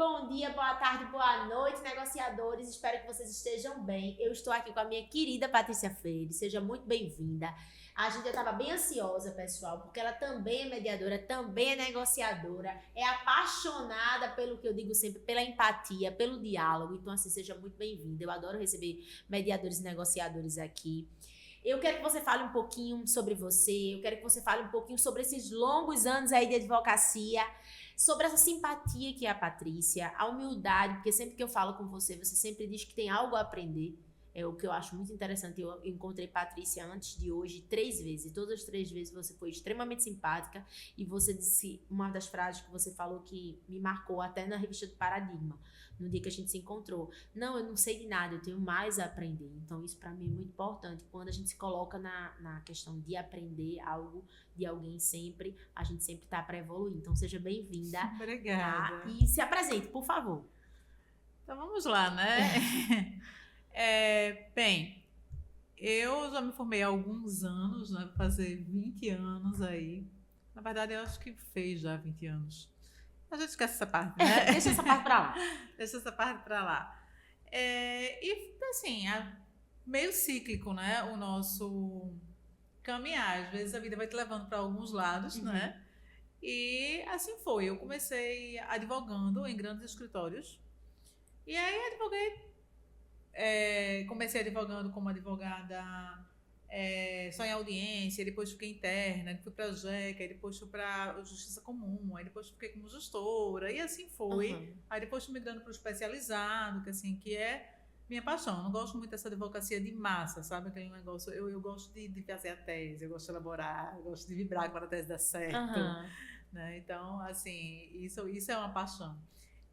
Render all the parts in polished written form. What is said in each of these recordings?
Bom dia, boa tarde, boa noite, negociadores. Espero que vocês estejam bem. Eu estou aqui com a minha querida Patrícia Freire. Seja muito bem-vinda. A gente já estava bem ansiosa, pessoal, porque ela também é mediadora, também é negociadora, é apaixonada pelo que eu digo sempre, pela empatia, pelo diálogo. Então, assim, seja muito bem-vinda. Eu adoro receber mediadores e negociadores aqui. Eu quero que você fale um pouquinho sobre você, eu quero que você fale um pouquinho sobre esses longos anos aí de advocacia, sobre essa simpatia que é a Patrícia, a humildade, porque sempre que eu falo com você, você sempre diz que tem algo a aprender. É o que eu acho muito interessante. Eu encontrei Patrícia antes de hoje 3 vezes. E todas as 3 vezes você foi extremamente simpática. E você disse uma das frases que você falou que me marcou até na revista do Paradigma, no dia que a gente se encontrou. Não, eu não sei de nada, eu tenho mais a aprender. Então isso para mim é muito importante. Quando a gente se coloca na questão de aprender algo de alguém sempre, a gente sempre tá para evoluir. Então seja bem-vinda. Obrigada. Tá? E se apresente, por favor. Então vamos lá, né? Bem, eu já me formei há alguns anos, né? Vou fazer 20 anos aí. Na verdade, eu acho que fez já 20 anos. A gente esquece essa parte, né? Deixa essa parte pra lá. Deixa essa parte para lá. E assim, meio cíclico, né? O nosso caminhar. Às vezes a vida vai te levando para alguns lados, né? E assim foi. Eu comecei advogando em grandes escritórios. E aí advoguei. Comecei advogando como advogada só em audiência, depois fiquei interna, fui para a JEC, depois fui para a Justiça Comum, aí depois fiquei como gestora, e assim foi. Aí depois fui migrando para o especializado, que assim, que é minha paixão. Eu não gosto muito dessa advocacia de massa, sabe? Aquele negócio, eu gosto de fazer a tese, eu gosto de elaborar, eu gosto de vibrar quando a tese dá certo. Né? Então, assim, isso é uma paixão.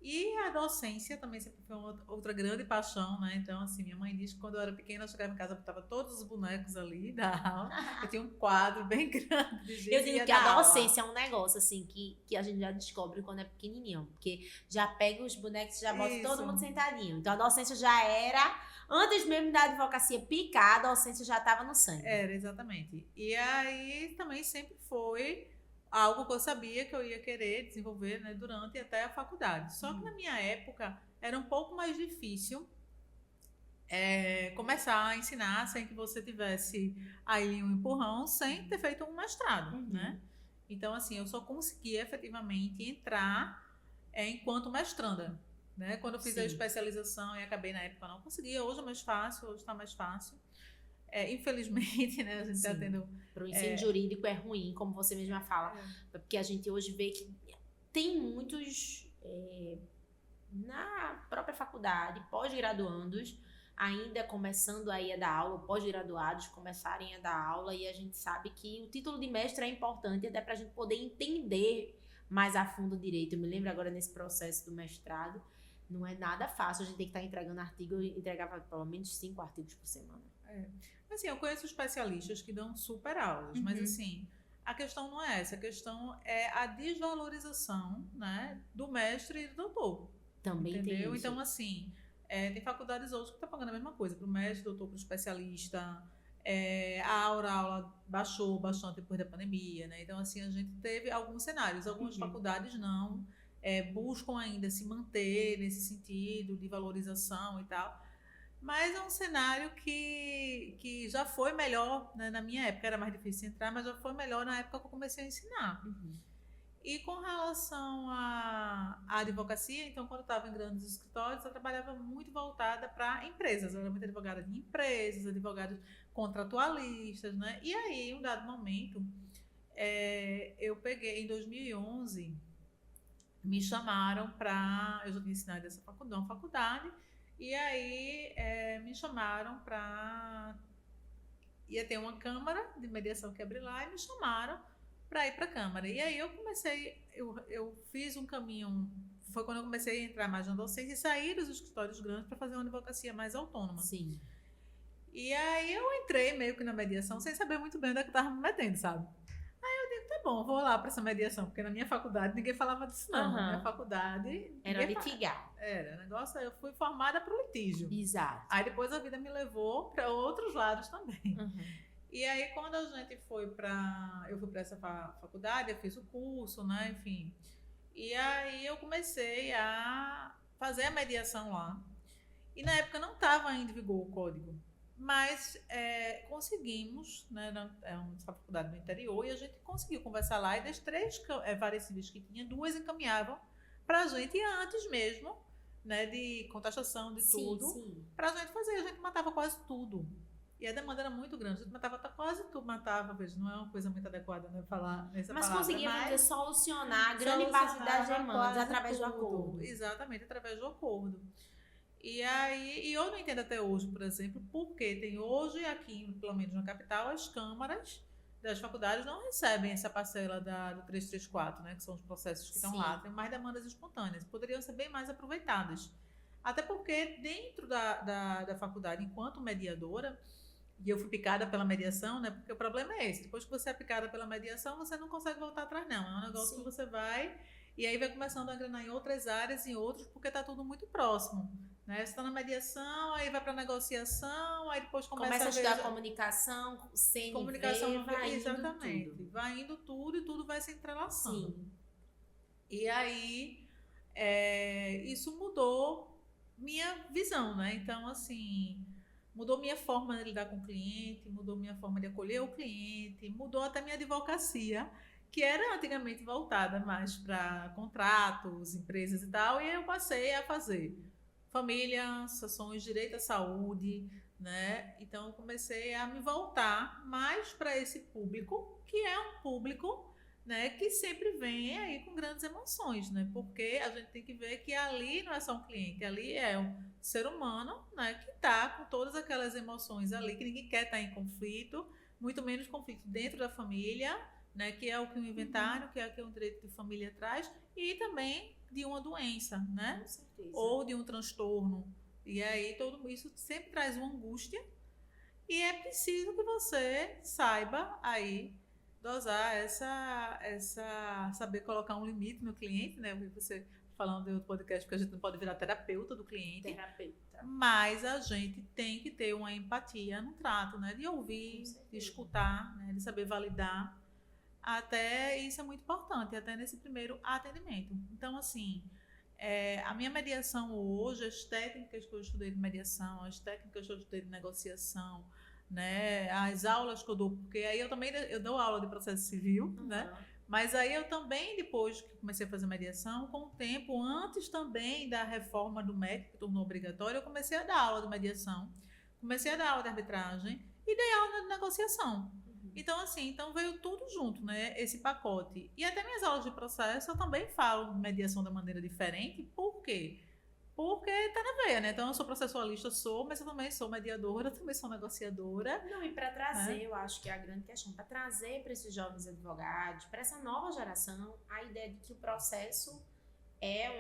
E a docência também sempre foi outra grande paixão, né? Então, assim, minha mãe diz que quando eu era pequena, eu chegava em casa, botava todos os bonecos ali da aula. Eu tinha um quadro bem grande de gente. Eu digo que a docência é um negócio, assim, que a gente já descobre quando é pequenininho. Porque já pega os bonecos e já bota todo mundo sentadinho. Então, a docência já era... Antes mesmo da advocacia picar, a docência já estava no sangue. Era, exatamente. E aí, também sempre foi algo que eu sabia que eu ia querer desenvolver, né, durante até a faculdade. Só que na minha época era um pouco mais difícil começar a ensinar sem que você tivesse aí um empurrão, sem ter feito um mestrado, né? Então, assim, eu só consegui efetivamente entrar enquanto mestranda, né? Quando eu fiz a especialização e acabei na época, não conseguia. Hoje é mais fácil, hoje está mais fácil. Infelizmente, né, a gente está tendo... Para o ensino jurídico é ruim, como você mesma fala, porque a gente hoje vê que tem muitos, na própria faculdade, pós-graduandos, ainda começando aí a dar aula, pós-graduados começarem a dar aula, e a gente sabe que o título de mestre é importante até para a gente poder entender mais a fundo o direito. Eu me lembro agora nesse processo do mestrado, não é nada fácil, a gente tem que estar entregando artigo, eu entregava pelo menos 5 artigos por semana. Assim, eu conheço especialistas que dão super aulas, mas assim, a questão não é essa, a questão é a desvalorização, né, do mestre e do doutor. Também entendeu? Tem isso. Então, assim, tem faculdades hoje que estão pagando a mesma coisa, para o mestre, doutor, para o especialista. A aula baixou bastante depois da pandemia, né? Então, assim, a gente teve alguns cenários, algumas faculdades não buscam ainda se manter nesse sentido de valorização e tal. Mas é um cenário que já foi melhor, né? Na minha época era mais difícil entrar, mas já foi melhor na época que eu comecei a ensinar. E com relação à advocacia, então, quando eu estava em grandes escritórios, eu trabalhava muito voltada para empresas. Eu era muito advogada de empresas, advogados contratualistas, né? E aí, em um dado momento, eu peguei, em 2011, me chamaram para... Eu já tinha ensinado essa faculdade, e aí me chamaram para... Ia ter uma câmara de mediação que abri lá, e me chamaram para ir para a câmara. E aí eu comecei, eu fiz um caminho, foi quando eu comecei a entrar mais na docência e sair dos escritórios grandes para fazer uma advocacia mais autônoma. Sim. E aí eu entrei meio que na mediação sem saber muito bem onde é que eu estava me metendo, sabe? Aí eu digo, tá bom, vou lá para essa mediação, porque na minha faculdade ninguém falava disso não. Na minha faculdade... Era litigar. Era, negócio, eu fui formada para o litígio. Exato. Aí depois a vida me levou para outros lados também. E aí, quando a gente foi para... Eu fui para essa faculdade, eu fiz o curso, né? Enfim. E aí eu comecei a fazer a mediação lá. E na época não estava ainda em vigor o código. Mas conseguimos, né, é uma faculdade no interior, e a gente conseguiu conversar lá, e das 3 varas civis que tinha, 2 encaminhavam para a gente antes mesmo, né, de contestação de tudo, para a gente fazer. A gente matava quase tudo. E a demanda era muito grande, a gente matava quase tudo, veja, não é uma coisa muito adequada, né, falar nessa palavra. Mas conseguia solucionar grande parte das demandas através do acordo. Exatamente, através do acordo. E aí, eu não entendo até hoje, por exemplo, porque tem hoje aqui, pelo menos na capital, as câmaras das faculdades não recebem essa parcela do 334, né, que são os processos que estão lá. Tem mais demandas espontâneas, poderiam ser bem mais aproveitadas. Até porque dentro da faculdade, enquanto mediadora, e eu fui picada pela mediação, né, porque o problema é esse, depois que você é picada pela mediação, você não consegue voltar atrás não, é um negócio que você vai, e aí vai começando a engrenar em outras áreas, em outros, porque está tudo muito próximo. Né? Você está na mediação, aí vai para negociação, aí depois começa a estudar comunicação, CNV, comunicação, vai exatamente, indo tudo. Vai indo tudo e tudo vai se entrelaçando. Sim. E aí, isso mudou minha visão, né? Então, assim, mudou minha forma de lidar com o cliente, mudou minha forma de acolher o cliente, mudou até minha advocacia, que era antigamente voltada mais para contratos, empresas e tal, e aí eu passei a fazer família, ações, direito à saúde, né? Então eu comecei a me voltar mais para esse público, que é um público, né, que sempre vem aí com grandes emoções, né? Porque a gente tem que ver que ali não é só um cliente, ali é um ser humano, né, que está com todas aquelas emoções ali, que ninguém quer estar em conflito, muito menos conflito dentro da família, né, que é o que o inventário, que é o que o direito de família traz, e também de uma doença, né? Com certeza. Ou de um transtorno. E aí tudo isso sempre traz uma angústia, e é preciso que você saiba aí dosar saber colocar um limite no cliente, né? Você falando do podcast, porque a gente não pode virar terapeuta do cliente. Mas a gente tem que ter uma empatia no trato, né? De ouvir, de escutar, né? De saber validar. Até isso é muito importante, até nesse primeiro atendimento. Então, assim, a minha mediação hoje, as técnicas que eu estudei de mediação, as técnicas que eu estudei de negociação, né, as aulas que eu dou, porque aí eu dou aula de processo civil, né? Mas aí eu também, depois que comecei a fazer mediação, com o tempo, antes também da reforma do MEC, que tornou obrigatório, eu comecei a dar aula de mediação, comecei a dar aula de arbitragem e dei aula de negociação. Então, assim, veio tudo junto, né? Esse pacote. E até minhas aulas de processo eu também falo mediação de maneira diferente. Por quê? Porque tá na veia, né? Então, eu sou processualista, mas eu também sou mediadora, também sou negociadora. Não, e para trazer, eu acho que é a grande questão, para trazer para esses jovens advogados, para essa nova geração, a ideia de que o processo é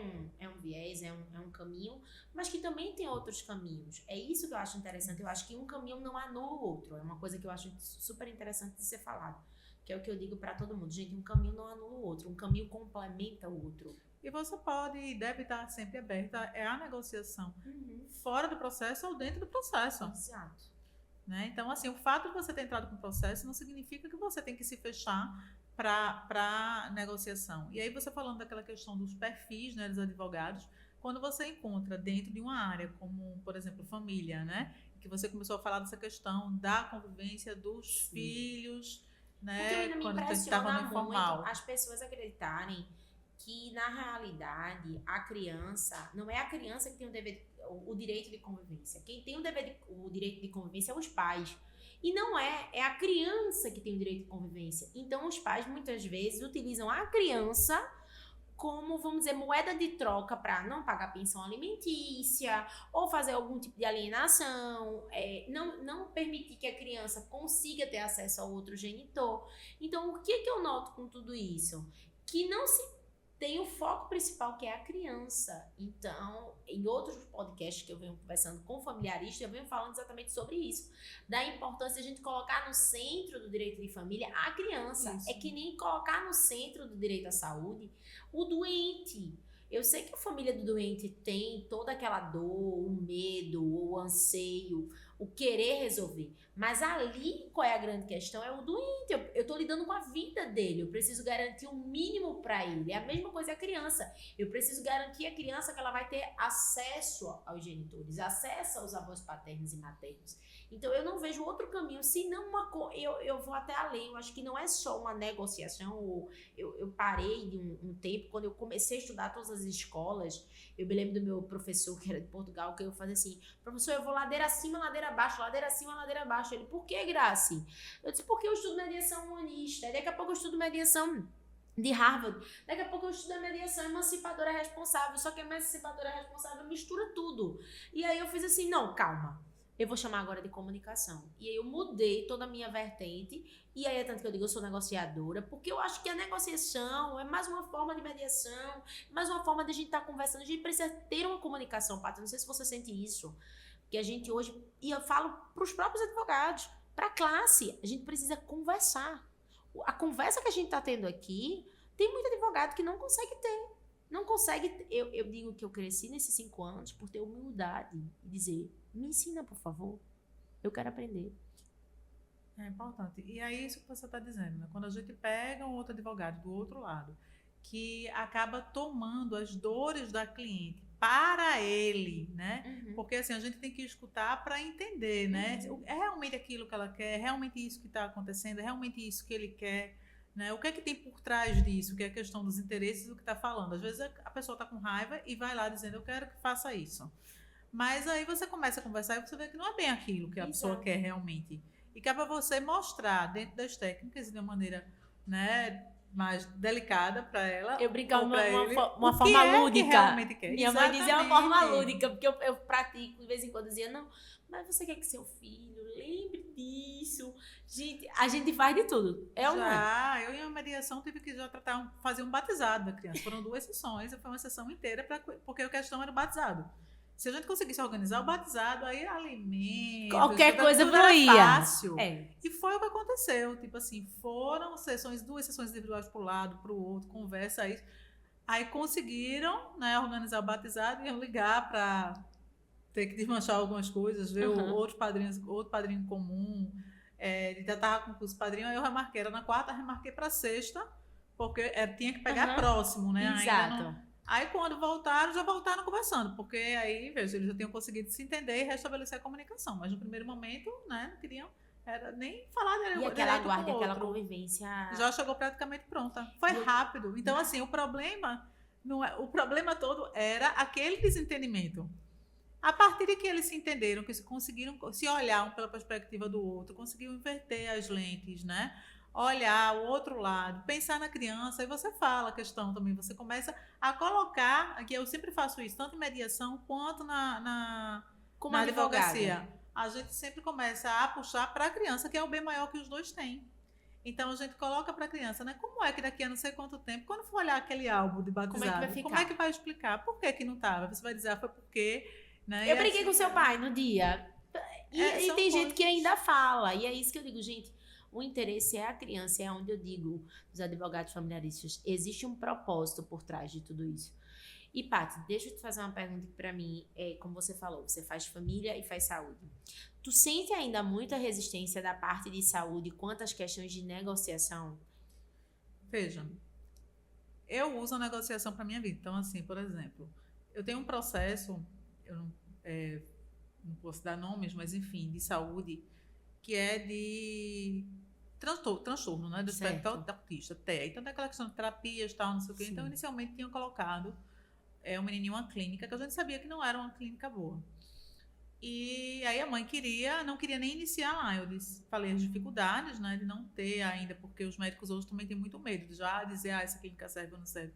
um viés, é um caminho, mas que também tem outros caminhos. É isso que eu acho interessante. Eu acho que um caminho não anula o outro. É uma coisa que eu acho super interessante de ser falado. Que é o que eu digo para todo mundo. Gente, um caminho não anula o outro. Um caminho complementa o outro. E você pode e deve estar sempre aberta a negociação. Fora do processo ou dentro do processo. Exato. Né? Então, assim, o fato de você ter entrado com o processo não significa que você tem que se fechar para negociação. E aí você falando daquela questão dos perfis, né, dos advogados, quando você encontra dentro de uma área como, por exemplo, família, né, que você começou a falar dessa questão da convivência dos filhos, né, porque quando me estava no informal. muito as pessoas acreditarem que na realidade a criança não é a criança que tem o direito de convivência. Quem tem o direito de convivência é os pais. E não é a criança que tem o direito de convivência. Então, os pais, muitas vezes, utilizam a criança como, vamos dizer, moeda de troca para não pagar pensão alimentícia ou fazer algum tipo de alienação, não permitir que a criança consiga ter acesso ao outro genitor. Então, o que eu noto com tudo isso? Que não se tem o foco principal, que é a criança. Então, em outros podcasts que eu venho conversando com familiaristas, eu venho falando exatamente sobre isso. Da importância de a gente colocar no centro do direito de família a criança. Isso. É que nem colocar no centro do direito à saúde o doente. Eu sei que a família do doente tem toda aquela dor, o medo, o anseio, o querer resolver. Mas ali, qual é a grande questão? É o doente. Eu tô lidando com a vida dele. Eu preciso garantir o mínimo para ele. É a mesma coisa a criança. Eu preciso garantir a criança que ela vai ter acesso aos genitores, acesso aos avós paternos e maternos. Então, eu não vejo outro caminho, senão eu vou até além. Eu acho que não é só uma negociação. Eu parei de um tempo, quando eu comecei a estudar todas as escolas, eu me lembro do meu professor, que era de Portugal, que eu fazia assim, professor, eu vou ladeira acima, ladeira abaixo, ladeira acima, ladeira abaixo. Ele, por que, Grace? Eu disse, porque eu estudo mediação humanista. Daqui a pouco eu estudo mediação de Harvard. Daqui a pouco eu estudo a mediação emancipadora responsável. Só que a emancipadora responsável mistura tudo. E aí eu fiz assim, não, calma. Eu vou chamar agora de comunicação. E aí eu mudei toda a minha vertente. E aí é tanto que eu digo, eu sou negociadora, porque eu acho que a negociação é mais uma forma de mediação, mais uma forma de a gente estar conversando. A gente precisa ter uma comunicação, Paty. Não sei se você sente isso. Que a gente hoje, e eu falo para os próprios advogados, para a classe, a gente precisa conversar. A conversa que a gente está tendo aqui, tem muito advogado que não consegue ter. Não consegue. Eu digo que eu cresci nesses 5 anos por ter humildade e dizer, me ensina, por favor. Eu quero aprender. É importante. E é isso que você está dizendo, né? Quando a gente pega um outro advogado do outro lado, que acaba tomando as dores da cliente para ele, né? Uhum. Porque assim, a gente tem que escutar para entender, né? Uhum. É realmente aquilo que ela quer, é realmente isso que está acontecendo, é realmente isso que ele quer, né? O que é que tem por trás disso, que é a questão dos interesses do que está falando. Às vezes a pessoa está com raiva e vai lá dizendo, eu quero que faça isso. Mas aí você começa a conversar e você vê que não é bem aquilo que a pessoa quer realmente. E que é para você mostrar dentro das técnicas de uma maneira, né, mais delicada para ela. Eu brincava uma o forma que é lúdica. que realmente quer. Minha mãe dizia uma forma lúdica, porque eu pratico de vez em quando, dizia, não, mas você quer que seu filho lembre disso? Gente, a gente faz de tudo. É ou não é? Eu em uma mediação tive que já fazer um batizado da criança. Foram 2 sessões, foi uma sessão inteira, porque a questão era o batizado. Se a gente conseguisse organizar o batizado, aí alimento, qualquer coisa tudo era fluía. fácil. É. E foi o que aconteceu. Tipo assim, foram 2 sessões individuais para o lado, para o outro, conversa aí. Aí conseguiram, né, organizar o batizado e iam ligar para ter que desmanchar algumas coisas, ver outro padrinho comum. Ele já estava com o curso padrinho, aí eu remarquei. Era na 4ª, remarquei para 6ª, porque tinha que pegar próximo, né? Exato. Aí, quando voltaram, já voltaram conversando, porque aí, veja, eles já tinham conseguido se entender e restabelecer a comunicação. Mas no primeiro momento, né, não queriam nem falar E aquela guarda, aquela convivência. Já chegou praticamente pronta. Foi rápido. Então, assim, o problema todo era aquele desentendimento. A partir de que eles se entenderam, que conseguiram se olhar um pela perspectiva do outro, conseguiram inverter as lentes, né? Olhar o outro lado, pensar na criança, e você fala a questão também, você começa a colocar, que eu sempre faço isso, tanto em mediação quanto na advocacia. A gente sempre começa a puxar para a criança, que é o bem maior que os dois têm. Então a gente coloca para a criança, né? Como é que daqui a não sei quanto tempo, quando for olhar aquele álbum de batizado, como é que vai explicar? Por que não estava? Você vai dizer, foi porque... Né? Eu briguei com seu pai no dia. E tem gente que ainda fala. E é isso que eu digo, gente. O interesse é a criança, é onde eu digo, os advogados familiaristas, existe um propósito por trás de tudo isso. E, Paty, deixa eu te fazer uma pergunta que pra mim, como você falou, você faz família e faz saúde. Tu sente ainda muita resistência da parte de saúde quanto às questões de negociação? Veja, eu uso a negociação para minha vida. Então, assim, por exemplo, eu tenho um processo, eu não posso dar nomes, mas enfim, de saúde, que é de transtorno, né? Do espectro autista, TEA. Então, tem aquela questão de terapias e tal, não sei o quê. Então, inicialmente, tinham colocado o menininho em uma clínica, que a gente sabia que não era uma clínica boa. E aí a mãe não queria nem iniciar lá. Eu falei as dificuldades, né? De não ter ainda, porque os médicos hoje também têm muito medo de já dizer, essa clínica serve ou não serve.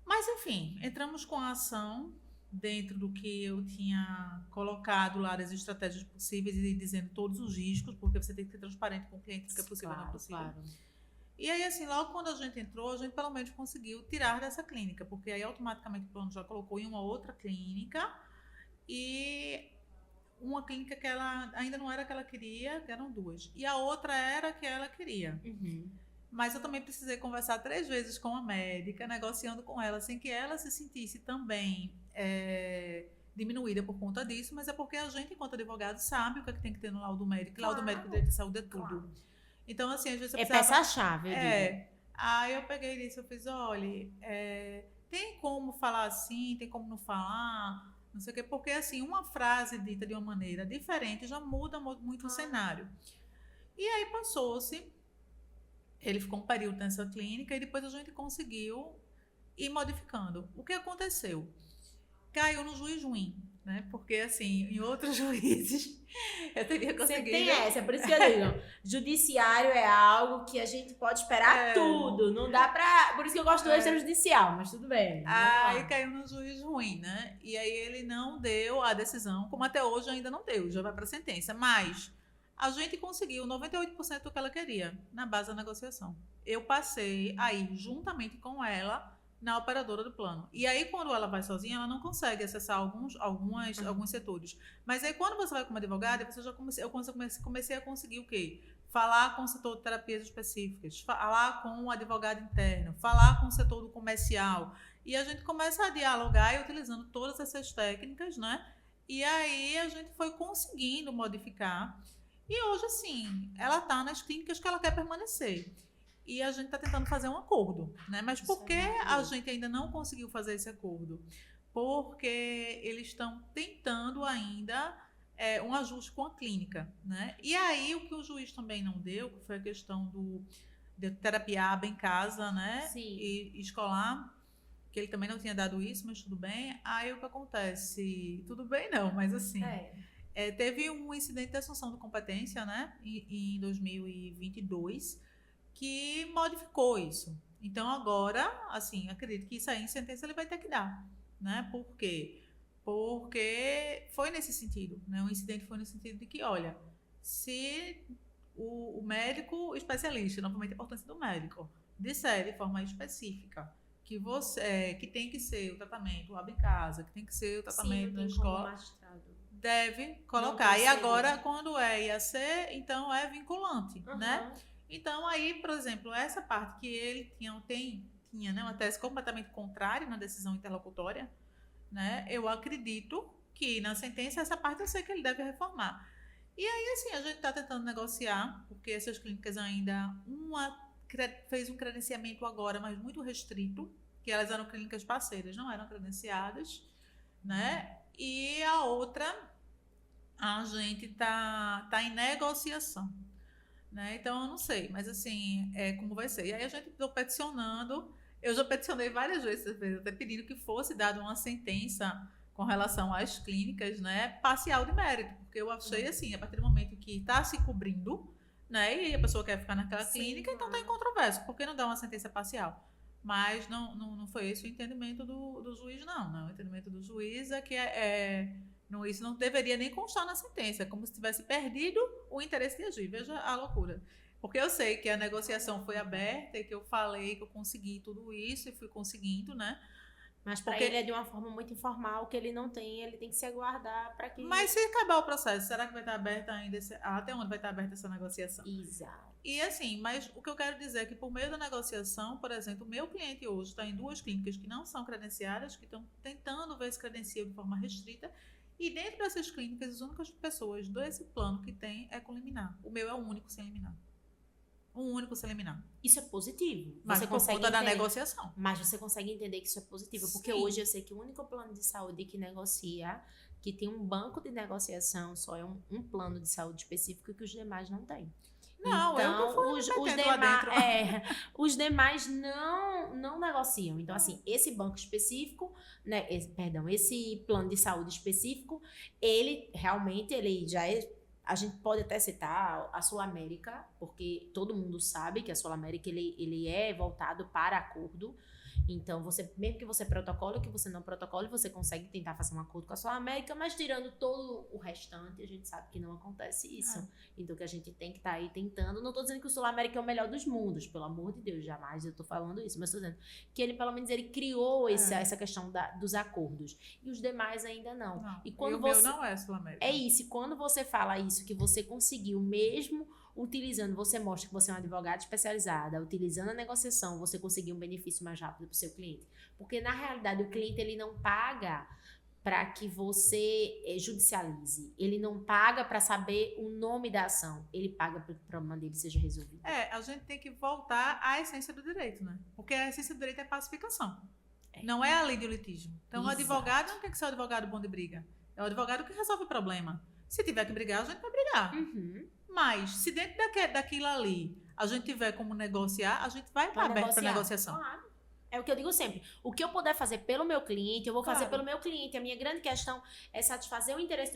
Mas, enfim, entramos com a ação dentro do que eu tinha colocado lá, das estratégias possíveis e dizendo todos os riscos, porque você tem que ser transparente com o cliente, o que é possível ou não é possível. Claro. E aí, assim, logo quando a gente entrou, a gente pelo menos conseguiu tirar dessa clínica, porque aí automaticamente o plano já colocou em uma outra clínica, e uma clínica que ela ainda não era a que ela queria, que eram 2, e a outra era a que ela queria. Mas eu também precisei conversar 3 vezes com a médica, negociando com ela, sem que ela se sentisse também diminuída por conta disso, mas é porque a gente, enquanto advogado, sabe o que é que tem que ter no laudo médico. Claro. Laudo médico de direito de saúde é tudo. Claro. Então, assim, às vezes você É precisava... peça-chave, eu digo. Aí eu peguei isso, eu fiz, olha, tem como falar assim, tem como não falar, não sei o quê, porque assim, uma frase dita de uma maneira diferente já muda muito o cenário. E aí passou-se, ele ficou um período nessa clínica e depois a gente conseguiu ir modificando. O que aconteceu? Caiu no juiz ruim, né? Porque assim, em outros juízes eu teria conseguido... Sempre tem essa, por isso que eu digo, judiciário é algo que a gente pode esperar tudo, não dá pra... Por isso que eu gosto do extrajudicial, mas tudo bem. Aí caiu no juiz ruim, né? E aí ele não deu a decisão, como até hoje ainda não deu, já vai pra sentença, mas a gente conseguiu 98% do que ela queria, na base da negociação. Eu passei aí, juntamente com ela, na operadora do plano. E aí, quando ela vai sozinha, ela não consegue acessar alguns setores. Mas aí, quando você vai como advogada, eu comecei a conseguir o quê? Falar com o setor de terapias específicas, falar com o advogado interno, falar com o setor do comercial. E a gente começa a dialogar e utilizando todas essas técnicas, né? E aí, a gente foi conseguindo modificar. E hoje, assim, ela está nas clínicas que ela quer permanecer. E a gente está tentando fazer um acordo, né? Mas por que a gente ainda não conseguiu fazer esse acordo? Porque eles estão tentando ainda um ajuste com a clínica, né? E aí o que o juiz também não deu, que foi a questão de terapia aba em casa, né? Sim. E escolar, que ele também não tinha dado isso, mas tudo bem. Aí o que acontece? Tudo bem não, mas assim... teve um incidente de assunção de competência, né? Em 2022, que modificou isso. Então, agora, assim, acredito que isso aí em sentença ele vai ter que dar, né? Por quê? Porque foi nesse sentido, né? O incidente foi no sentido de que, olha, se o médico especialista, novamente a importância do médico, disser de forma específica que tem que ser o tratamento lá em casa, que tem que ser o tratamento na escola, deve colocar. E agora, quando é IAC, então é vinculante, né? Então, aí, por exemplo, essa parte que ele tinha né, uma tese completamente contrária na decisão interlocutória, né? Eu acredito que na sentença essa parte eu sei que ele deve reformar. E aí, assim, a gente está tentando negociar, porque essas clínicas ainda, uma fez um credenciamento agora, mas muito restrito, que elas eram clínicas parceiras, não eram credenciadas, né? E a outra, a gente tá em negociação. Né? Então, eu não sei, mas assim, como vai ser. E aí a gente está peticionando, eu já peticionei várias vezes, até pedindo que fosse dada uma sentença com relação às clínicas, né, parcial de mérito, porque eu achei assim, a partir do momento que está se cobrindo, né, e a pessoa quer ficar naquela clínica, então está em controvérsia, por que não dar uma sentença parcial? Mas não foi esse o entendimento do juiz, não. O entendimento do juiz é que isso não deveria nem constar na sentença, como se tivesse perdido o interesse de agir. Veja a loucura. Porque eu sei que a negociação foi aberta e que eu falei que eu consegui tudo isso e fui conseguindo, né? Mas para ele é de uma forma muito informal, que ele não tem, ele tem que se aguardar para que... Mas se acabar o processo, será que vai estar aberta ainda? Até onde vai estar aberta essa negociação? Exato. E assim, mas o que eu quero dizer é que por meio da negociação, por exemplo, o meu cliente hoje está em 2 clínicas que não são credenciadas, que estão tentando ver esse credencial de forma restrita. E dentro dessas clínicas, as únicas pessoas desse plano que tem é com liminar. O meu é o único sem liminar. Um único sem liminar. Isso é positivo. Mas você por consegue conta da entender. negociação. Mas você consegue entender que isso é positivo. Porque hoje eu sei que o único plano de saúde que negocia, que tem um banco de negociação, só é um plano de saúde específico que os demais não têm. Não, então, eu os demais não negociam. Então, assim, esse banco específico, né, esse plano de saúde específico, ele realmente, ele já é... A gente pode até citar a Sul América, porque todo mundo sabe que a Sul América, ele é voltado para acordo. Então, mesmo que você protocole, que você não protocole, você consegue tentar fazer um acordo com a Sul América, mas tirando todo o restante, a gente sabe que não acontece isso. Então, que a gente tem que estar aí tentando. Não estou dizendo que o Sul América é o melhor dos mundos, pelo amor de Deus, jamais eu estou falando isso, mas estou dizendo que ele, pelo menos, ele criou essa questão dos acordos. E os demais ainda não. E quando o meu não é Sul América. É isso, e quando você fala isso, que você conseguiu mesmo... Utilizando, você mostra que você é uma advogada especializada, utilizando a negociação, você conseguir um benefício mais rápido para o seu cliente. Porque, na realidade, o cliente ele não paga para que você judicialize. Ele não paga para saber o nome da ação. Ele paga para que o problema dele seja resolvido. A gente tem que voltar à essência do direito, né? Porque a essência do direito é pacificação. Não é a lei de litígio. Então, o advogado não tem que ser o advogado bom de briga. É o advogado que resolve o problema. Se tiver que brigar, a gente vai brigar. Mas, se dentro daquilo ali a gente tiver como negociar, a gente vai estar aberto para negociação. Claro. É o que eu digo sempre. O que eu puder fazer pelo meu cliente, eu vou fazer pelo meu cliente. A minha grande questão é satisfazer o interesse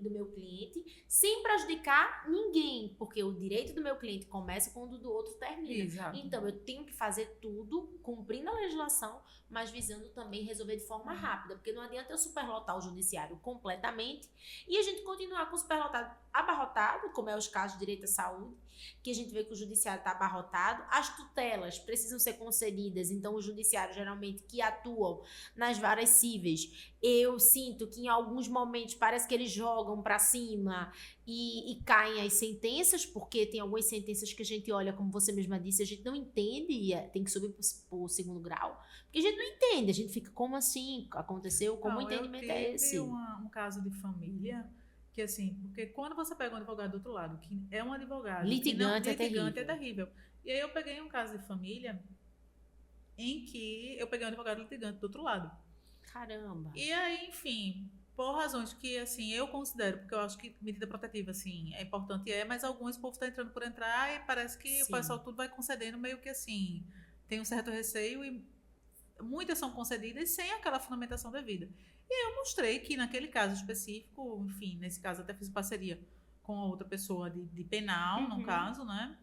do meu cliente sem prejudicar ninguém. Porque o direito do meu cliente começa quando o do outro termina. Exato. Então, eu tenho que fazer tudo cumprindo a legislação, mas visando também resolver de forma rápida. Porque não adianta eu superlotar o judiciário completamente e a gente continuar com o superlotado abarrotado, como é os casos de direito à saúde, que a gente vê que o judiciário está abarrotado. As tutelas precisam ser concedidas, então o judiciário geralmente que atuam nas varas cíveis, eu sinto que em alguns momentos parece que eles jogam para cima e caem as sentenças, porque tem algumas sentenças que a gente olha, como você mesma disse, a gente não entende e tem que subir para o segundo grau, porque a gente não entende, a gente fica, como assim aconteceu, como o entendimento é esse? Um caso de família que assim, porque quando você pega um advogado do outro lado, que é um advogado litigante, é terrível. E aí eu peguei um caso de família em que eu peguei um advogado litigante do outro lado. Caramba. E aí, enfim, por razões que assim eu considero, porque eu acho que medida protetiva assim é importante, mas alguns povo está entrando por entrar e parece que o pessoal tudo vai concedendo meio que assim, tem um certo receio e muitas são concedidas sem aquela fundamentação devida. E eu mostrei que naquele caso específico, enfim, nesse caso até fiz parceria com a outra pessoa de penal, no caso, né?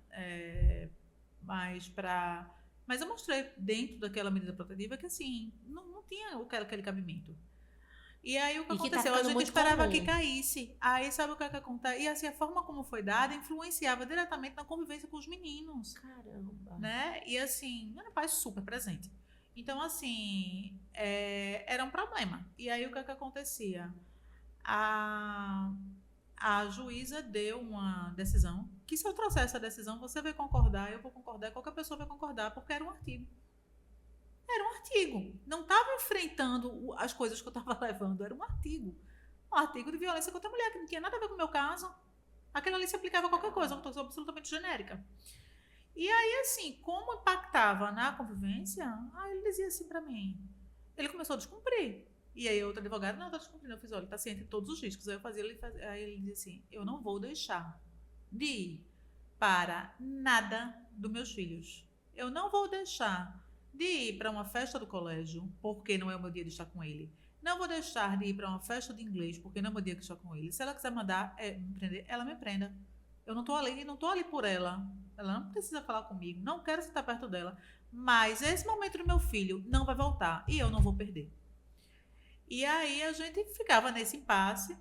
Mas eu mostrei dentro daquela medida protetiva que assim, não tinha aquele cabimento. E aí o que aconteceu? A gente esperava que caísse. Aí sabe o que acontece? E assim, a forma como foi dada influenciava diretamente na convivência com os meninos. Caramba. Né? E assim, era um pai super presente. Então, assim, era um problema. E aí, o que acontecia? A juíza deu uma decisão, que se eu trouxer essa decisão, você vai concordar, eu vou concordar, qualquer pessoa vai concordar, porque era um artigo. Era um artigo. Não estava enfrentando as coisas que eu estava levando, era um artigo. Um artigo de violência contra a mulher, que não tinha nada a ver com o meu caso. Aquela ali se aplicava a qualquer coisa, uma coisa absolutamente genérica. E aí, assim, como impactava na convivência, aí ele dizia assim pra mim, ele começou a descumprir. E aí, outro advogado, não, tá descumprindo. Eu fiz, olha, tá ciente de todos os riscos. Aí eu fazia, aí ele dizia assim, eu não vou deixar de ir para nada dos meus filhos. Eu não vou deixar de ir para uma festa do colégio, porque não é o meu dia de estar com ele. Não vou deixar de ir para uma festa de inglês, porque não é o meu dia de estar com ele. Se ela quiser mandar me prender, ela me prenda. Eu não tô ali por ela. Ela não precisa falar comigo, não quero estar perto dela. Mas esse momento do meu filho não vai voltar e eu não vou perder. E aí a gente ficava nesse impasse.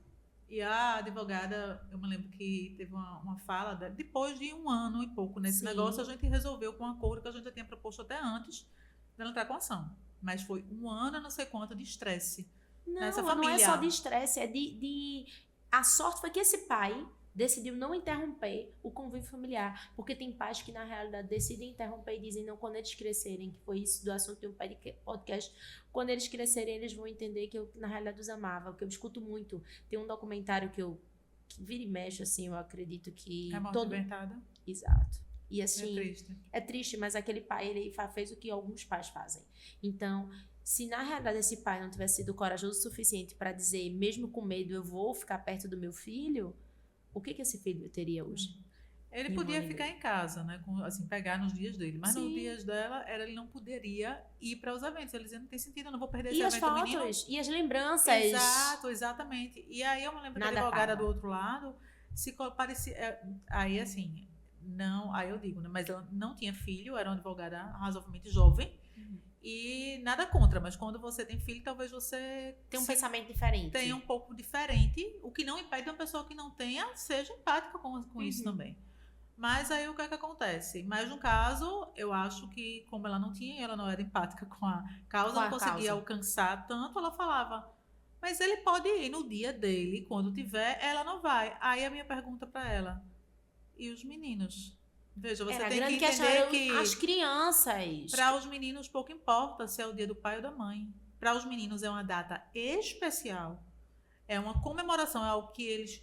E a advogada, eu me lembro que teve uma fala, depois de 1 ano e pouco nesse negócio, a gente resolveu com um acordo que a gente já tinha proposto até antes dela entrar com ação. Mas foi 1 ano, não sei quanto, de estresse nessa família. Não é só de estresse, é A sorte foi que esse pai decidiu não interromper o convívio familiar, porque tem pais que na realidade decidem interromper e dizem não, quando eles crescerem, que foi isso do assunto de um podcast, quando eles crescerem eles vão entender que eu na realidade os amava, o que eu escuto muito, tem um documentário que vira e mexe assim, eu acredito que é morte inventada. Exato. E assim, é triste, mas aquele pai, ele fez o que alguns pais fazem. Então, se na realidade esse pai não tivesse sido corajoso o suficiente para dizer, mesmo com medo, eu vou ficar perto do meu filho, o que esse filho teria hoje? Ele podia ficar em casa, né? Assim, pegar nos dias dele. Mas nos dias dela, ele não poderia ir para os eventos. Ele dizia, não tem sentido, eu não vou perder esse evento. E as fotos, e as lembranças. Exato, exatamente. E aí eu me lembro que a advogada do outro lado se parecia... Aí, assim, não... Aí eu digo, né? Mas ela não tinha filho, era uma advogada razoavelmente jovem. E nada contra, mas quando você tem filho, talvez você tem um pensamento diferente. Tenha um pouco diferente, o que não impede uma pessoa que não tenha seja empática com isso também. Mas aí o que é que acontece? Mas no caso, eu acho que como ela não tinha, ela não era empática com a causa, não conseguia alcançar tanto, ela falava, mas ele pode ir no dia dele, quando tiver, ela não vai. Aí a minha pergunta para ela, e os meninos? Veja, você tem que entender que as crianças, para os meninos pouco importa se é o dia do pai ou da mãe. para os meninos é uma data especial, é uma comemoração, é algo que eles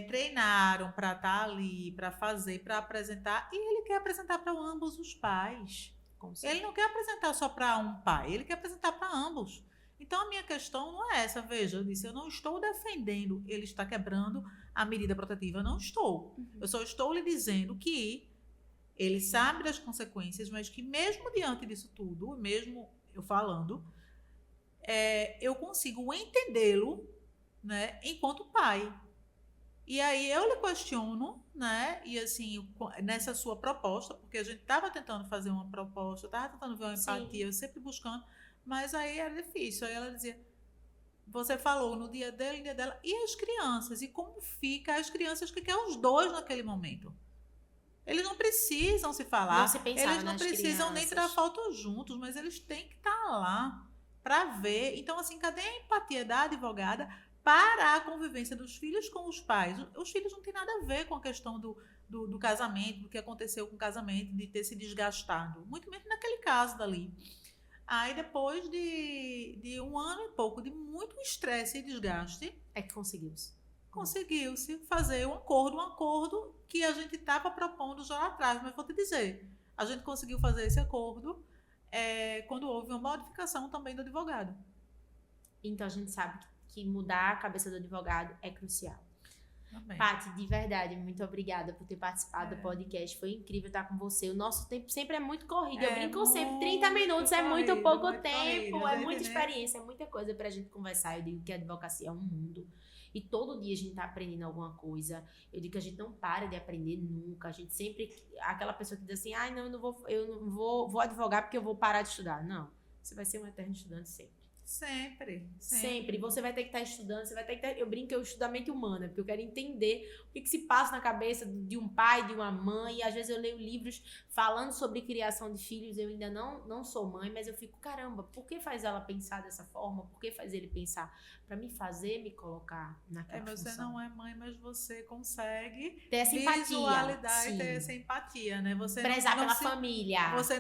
treinaram para estar ali, para fazer, para apresentar, e ele quer apresentar para ambos os pais. Ele não quer apresentar só para um pai, ele quer apresentar para ambos. Então, a minha questão não é essa. Veja, eu disse, eu não estou defendendo ele está quebrando a medida protetiva, não estou. Eu só estou lhe dizendo que ele sabe das consequências, mas que mesmo diante disso tudo, mesmo eu falando, eu consigo entendê-lo, né, enquanto pai. E aí eu lhe questiono, né? E assim, nessa sua proposta, porque a gente estava tentando fazer uma proposta, estava tentando ver uma empatia, eu sempre buscando, mas aí era difícil. Aí ela dizia, você falou no dia dele, no dia dela, e as crianças? E como fica as crianças que querem os dois naquele momento? Eles não precisam se falar, Não se pensava eles não nas precisam nem crianças. tirar foto juntos, mas eles têm que estar lá para ver. Então, assim, cadê a empatia da advogada para a convivência dos filhos com os pais? Os filhos não têm nada a ver com a questão do casamento, do que aconteceu com o casamento, de ter se desgastado. Muito menos naquele caso dali. Aí, depois de 1 ano e pouco de muito estresse e desgaste, É que conseguiu-se fazer um acordo que a gente estava propondo já lá atrás. Mas vou te dizer, a gente conseguiu fazer esse acordo quando houve uma modificação também do advogado. Então a gente sabe que mudar a cabeça do advogado é crucial. Amém. Paty, de verdade, muito obrigada por ter participado do podcast. Foi incrível estar com você. O nosso tempo sempre é muito corrido. Eu brinco sempre, 30 minutos é muito pouco tempo, é muita experiência, é muita coisa pra gente conversar. Eu digo que a advocacia é um mundo. E todo dia a gente tá aprendendo alguma coisa. Eu digo que a gente não para de aprender nunca. A gente sempre... Aquela pessoa que diz assim, não, eu não vou advogar porque eu vou parar de estudar. Não, você vai ser um eterno estudante sempre. Sempre. Você vai ter que estar estudando, você vai ter que estar... Eu brinco que eu estudo a mente humana, porque eu quero entender o que se passa na cabeça de um pai, de uma mãe. E às vezes eu leio livros falando sobre criação de filhos, eu ainda não sou mãe, mas eu fico, caramba, por que faz ela pensar dessa forma? Por que faz ele pensar? Pra me fazer me colocar naquela Você função. não é mãe, mas você consegue Ter essa empatia. visualizar e ter essa empatia, né? Você prezar pela família. Você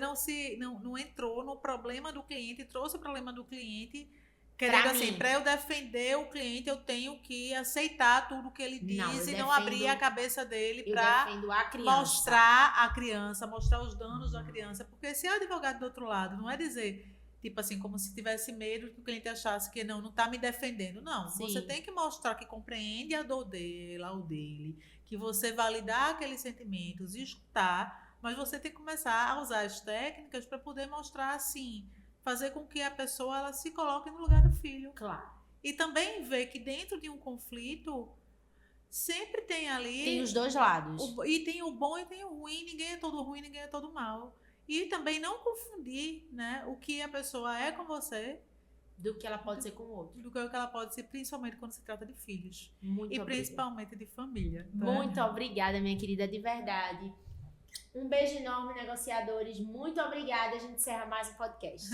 não entrou no problema do cliente, trouxe o problema do cliente, querendo assim, para eu defender o cliente, eu tenho que aceitar tudo que ele diz e não abrir a cabeça dele para mostrar a criança, mostrar os danos da criança. Porque se é o advogado do outro lado, não é dizer, tipo assim, como se tivesse medo que o cliente achasse que não está me defendendo. Não, Sim. Você tem que mostrar que compreende a dor dela, o dele, que você validar aqueles sentimentos, escutar, mas você tem que começar a usar as técnicas para poder mostrar assim, fazer com que a pessoa ela se coloque no lugar do filho. Claro. E também ver que dentro de um conflito sempre tem ali... Tem os dois lados. E tem o bom e tem o ruim. Ninguém é todo ruim, ninguém é todo mal. E também não confundir, né, o que a pessoa é com você do que ela pode ser com o outro. Do que ela pode ser, principalmente quando se trata de filhos. Muito obrigada. Principalmente de família. Tá? Muito obrigada, minha querida, de verdade. Um beijo enorme, negociadores. Muito obrigada. A gente encerra mais um podcast.